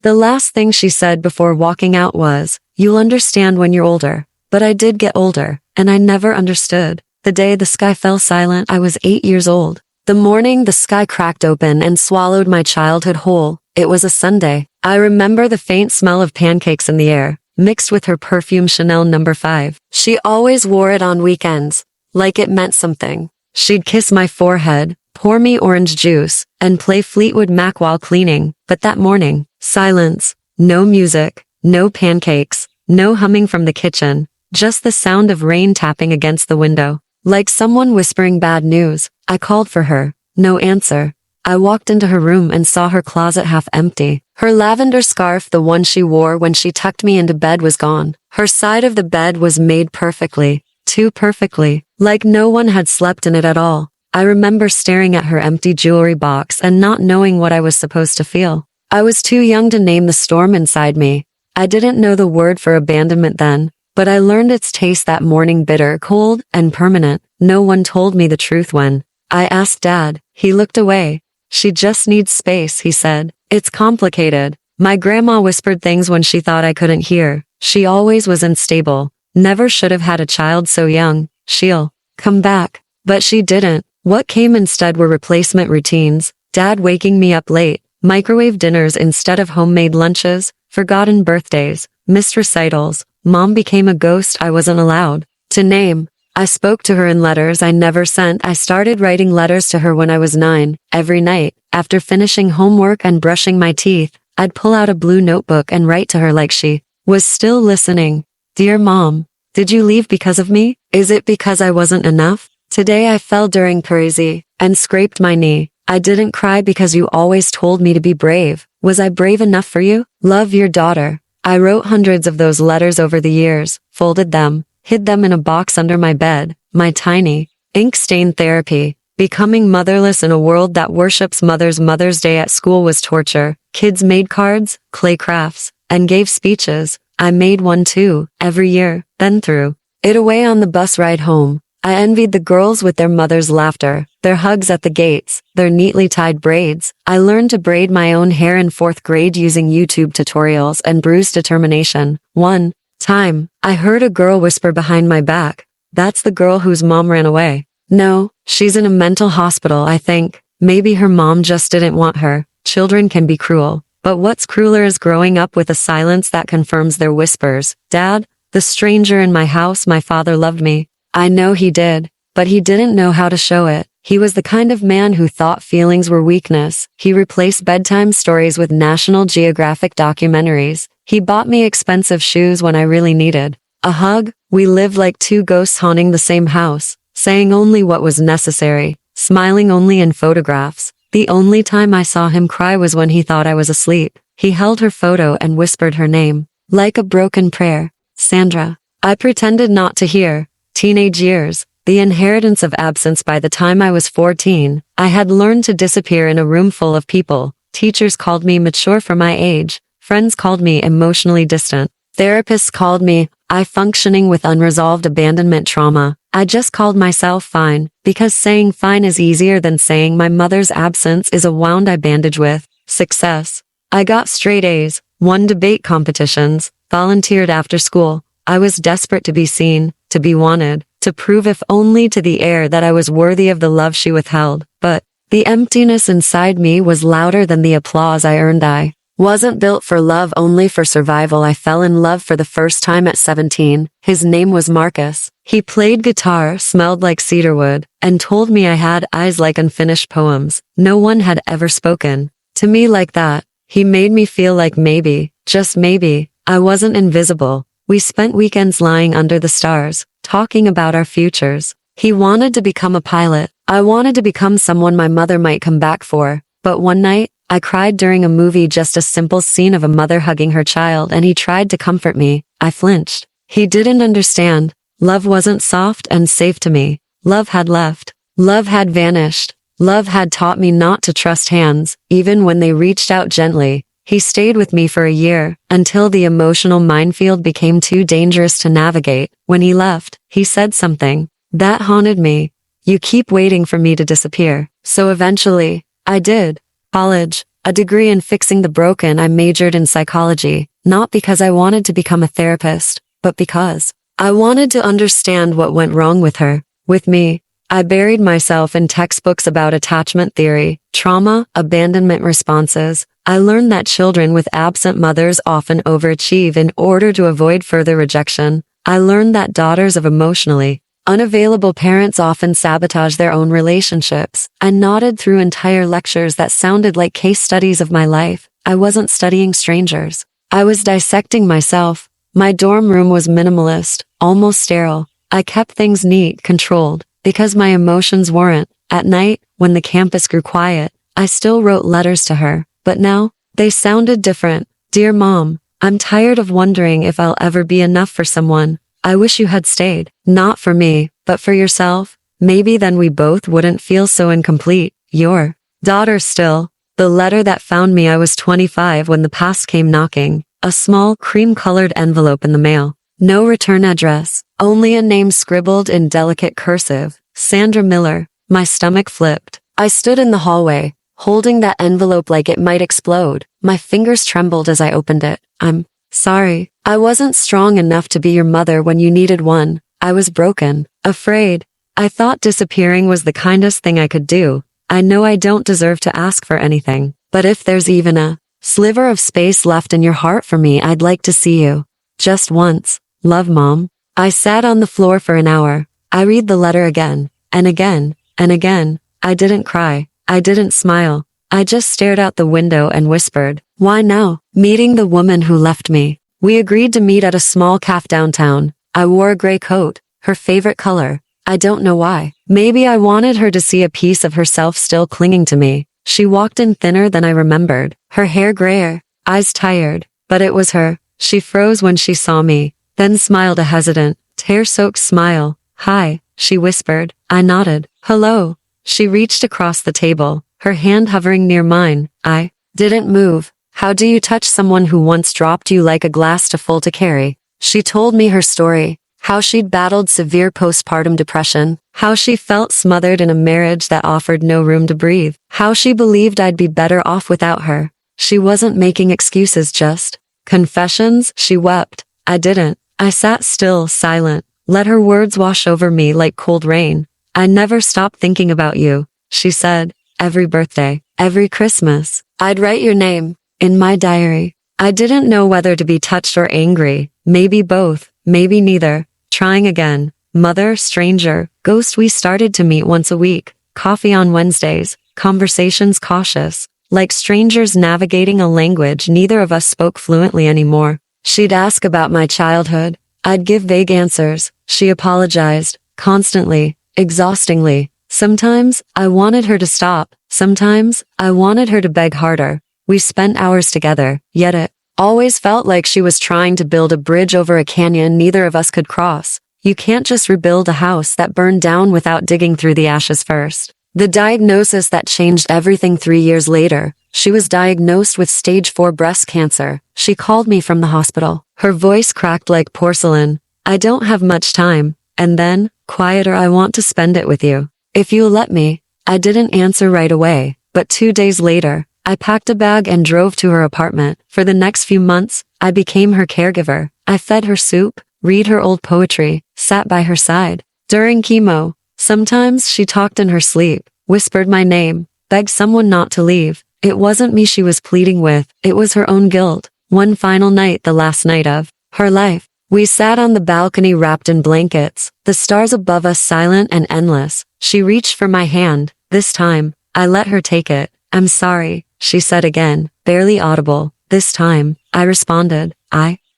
The last thing she said before walking out was, "You'll understand when you're older." But I did get older, and I never understood. The day the sky fell silent, I was 8 years old. The morning the sky cracked open and swallowed my childhood whole. It was a Sunday. I remember the faint smell of pancakes in the air, mixed with her perfume Chanel No. 5. She always wore it on weekends, like it meant something. She'd kiss my forehead, pour me orange juice, and play Fleetwood Mac while cleaning. But that morning, silence. No music, no pancakes, no humming from the kitchen, just the sound of rain tapping against the window. Like someone whispering bad news. I called for her. No answer. I walked into her room and saw her closet half empty. Her lavender scarf, the one she wore when she tucked me into bed, was gone. Her side of the bed was made perfectly. Too perfectly. Like no one had slept in it at all. I remember staring at her empty jewelry box and not knowing what I was supposed to feel. I was too young to name the storm inside me. I didn't know the word for abandonment then, but I learned its taste that morning, bitter, cold, and permanent. No one told me the truth when I asked Dad. He looked away. "She just needs space," he said. "It's complicated." My grandma whispered things when she thought I couldn't hear. She always was unstable. Never should have had a child so young. She'll come back. But she didn't. What came instead were replacement routines. Dad waking me up late, microwave dinners instead of homemade lunches, forgotten birthdays, missed recitals. Mom became a ghost I wasn't allowed to name. I spoke to her in letters I never sent. I started writing letters to her when I was 9. Every night, after finishing homework and brushing my teeth, I'd pull out a blue notebook and write to her like she was still listening. "Dear Mom, did you leave because of me? Is it because I wasn't enough? Today I fell during Parisi and scraped my knee. I didn't cry because you always told me to be brave. Was I brave enough for you? Love, your daughter." I wrote hundreds of those letters over the years, folded them, hid them in a box under my bed, my tiny, ink-stained therapy. Becoming motherless in a world that worships mothers. Mother's Day at school was torture. Kids made cards, clay crafts, and gave speeches. I made one too, every year, then threw it away on the bus ride home. I envied the girls with their mother's laughter, their hugs at the gates, their neatly tied braids. I learned to braid my own hair in 4th grade using YouTube tutorials and bruised determination. One time, I heard a girl whisper behind my back, "That's the girl whose mom ran away." No, she's in a mental hospital, I think. Maybe her mom just didn't want her. Children can be cruel. But what's crueler is growing up with a silence that confirms their whispers. Dad, the stranger in my house. My father loved me. I know he did, but he didn't know how to show it. He was the kind of man who thought feelings were weakness. He replaced bedtime stories with National Geographic documentaries. He bought me expensive shoes when I really needed a hug. We lived like two ghosts haunting the same house, saying only what was necessary, smiling only in photographs. The only time I saw him cry was when he thought I was asleep. He held her photo and whispered her name, like a broken prayer. Sandra. I pretended not to hear. Teenage years, the inheritance of absence. By the time I was 14, I had learned to disappear in a room full of people. Teachers called me mature for my age. Friends called me emotionally distant. Therapists called me functioning with unresolved abandonment trauma. I just called myself fine, because saying fine is easier than saying my mother's absence is a wound I bandage with. Success. I got straight A's, won debate competitions, volunteered after school. I was desperate to be seen, to be wanted, to prove if only to the air that I was worthy of the love she withheld. But the emptiness inside me was louder than the applause I earned. I wasn't built for love, only for survival. I fell in love for the first time at 17. His name was Marcus. He played guitar, smelled like cedarwood, and told me I had eyes like unfinished poems. No one had ever spoken to me like that. He made me feel like maybe, just maybe, I wasn't invisible. We spent weekends lying under the stars, talking about our futures. He wanted to become a pilot. I wanted to become someone my mother might come back for. But one night, I cried during a movie, just a simple scene of a mother hugging her child, and he tried to comfort me. I flinched. He didn't understand. Love wasn't soft and safe to me. Love had left. Love had vanished. Love had taught me not to trust hands, even when they reached out gently. He stayed with me for a year, until the emotional minefield became too dangerous to navigate. When he left, he said something that haunted me. You keep waiting for me to disappear. So eventually, I did. College, a degree in fixing the broken. I majored in psychology, not because I wanted to become a therapist, but because I wanted to understand what went wrong with her, with me. I buried myself in textbooks about attachment theory, trauma, abandonment responses. I learned that children with absent mothers often overachieve in order to avoid further rejection. I learned that daughters of emotionally unavailable parents often sabotage their own relationships. I nodded through entire lectures that sounded like case studies of my life. I wasn't studying strangers. I was dissecting myself. My dorm room was minimalist, almost sterile. I kept things neat, controlled, because my emotions weren't. At night, when the campus grew quiet, I still wrote letters to her, but now, they sounded different. Dear Mom, I'm tired of wondering if I'll ever be enough for someone. I wish you had stayed. Not for me, but for yourself. Maybe then we both wouldn't feel so incomplete. Your daughter still. The letter that found me. I was 25 when the past came knocking. A small, cream-colored envelope in the mail. No return address. Only a name scribbled in delicate cursive. Sandra Miller. My stomach flipped. I stood in the hallway, holding that envelope like it might explode. My fingers trembled as I opened it. I'm sorry. I wasn't strong enough to be your mother when you needed one. I was broken, afraid. I thought disappearing was the kindest thing I could do. I know I don't deserve to ask for anything, but if there's even a sliver of space left in your heart for me, I'd like to see you. Just once. Love, Mom. I sat on the floor for an hour. I read the letter again, and again, and again. I didn't cry. I didn't smile. I just stared out the window and whispered, why now? Meeting the woman who left me. We agreed to meet at a small cafe downtown. I wore a gray coat, her favorite color. I don't know why. Maybe I wanted her to see a piece of herself still clinging to me. She walked in thinner than I remembered, her hair grayer, eyes tired, but it was her. She froze when she saw me, then smiled a hesitant, tear-soaked smile. Hi, she whispered. I nodded. Hello. She reached across the table, her hand hovering near mine. I didn't move. How do you touch someone who once dropped you like a glass too full to carry? She told me her story, how she'd battled severe postpartum depression, how she felt smothered in a marriage that offered no room to breathe, how she believed I'd be better off without her. She wasn't making excuses, just confessions. She wept. I didn't. I sat still, silent, let her words wash over me like cold rain. I never stopped thinking about you, she said. Every birthday, every Christmas, I'd write your name in my diary. I didn't know whether to be touched or angry, maybe both, maybe neither. Trying again. Mother, stranger, ghost. We started to meet once a week, coffee on Wednesdays, conversations cautious, like strangers navigating a language neither of us spoke fluently anymore. She'd ask about my childhood. I'd give vague answers. She apologized, constantly, exhaustingly. Sometimes, I wanted her to stop. Sometimes, I wanted her to beg harder. We spent hours together, yet it always felt like she was trying to build a bridge over a canyon neither of us could cross. You can't just rebuild a house that burned down without digging through the ashes first. The diagnosis that changed everything. 3 years later, she was diagnosed with stage 4 breast cancer. She called me from the hospital. Her voice cracked like porcelain. I don't have much time. And then, quieter. I want to spend it with you. If you'll let me. I didn't answer right away, but 2 days later, I packed a bag and drove to her apartment. For the next few months, I became her caregiver. I fed her soup, read her old poetry, sat by her side. During chemo, sometimes she talked in her sleep, whispered my name, begged someone not to leave. It wasn't me she was pleading with, it was her own guilt. One final night, the last night of her life, we sat on the balcony wrapped in blankets, the stars above us silent and endless. She reached for my hand. This time, I let her take it. I'm sorry, she said again, barely audible. This time, I responded.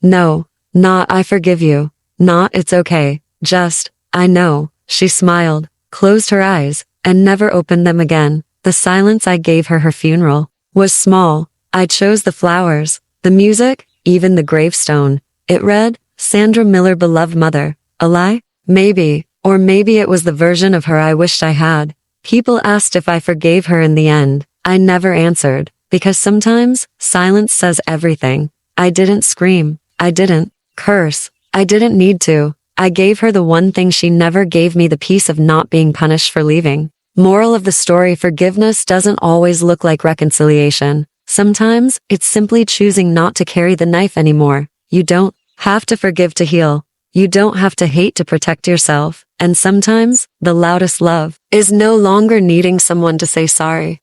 No, not I forgive you. Not it's okay. Just, I know. She smiled, closed her eyes, and never opened them again. The silence I gave her funeral was small. I chose the flowers, the music, even the gravestone. It read, Sandra Miller, beloved mother. A lie? Maybe, or maybe it was the version of her I wished I had. People asked if I forgave her in the end. I never answered, because sometimes, silence says everything. I didn't scream. I didn't curse. I didn't need to. I gave her the one thing she never gave me, the peace of not being punished for leaving. Moral of the story: forgiveness doesn't always look like reconciliation. Sometimes, it's simply choosing not to carry the knife anymore. You don't have to forgive to heal. You don't have to hate to protect yourself. And sometimes, the loudest love is no longer needing someone to say sorry.